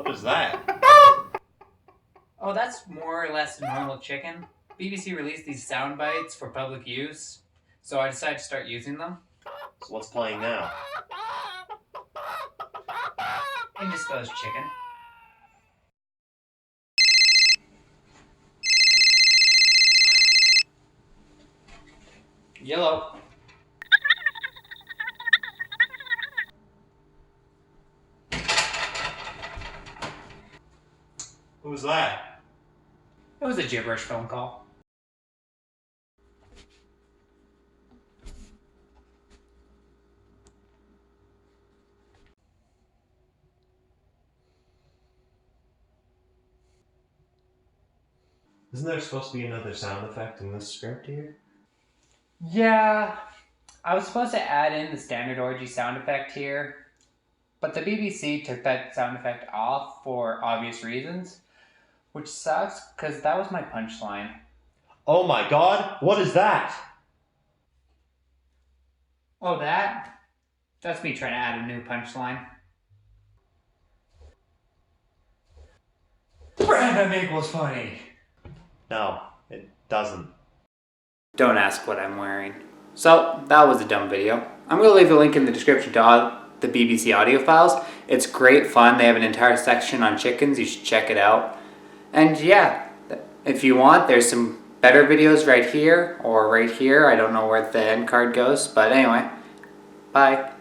What is that? Oh, that's more or less a normal chicken. BBC released these sound bites for public use, so I decided to start using them. So what's playing now? Indisposed chicken. Yellow. Who was that? It was a gibberish phone call. Isn't there supposed to be another sound effect in this script here? Yeah, I was supposed to add in the standard orgy sound effect here, but the BBC took that sound effect off for obvious reasons, which sucks because that was my punchline. Oh my god, what is that? Oh, that? That's me trying to add a new punchline. Brandon equals funny. No, it doesn't. Don't ask what I'm wearing. So, that was a dumb video. I'm going to leave a link in the description to all the BBC audio files. It's great fun. They have an entire section on chickens. You should check it out. And yeah, if you want, there's some better videos right here or right here. I don't know where the end card goes, but anyway, bye.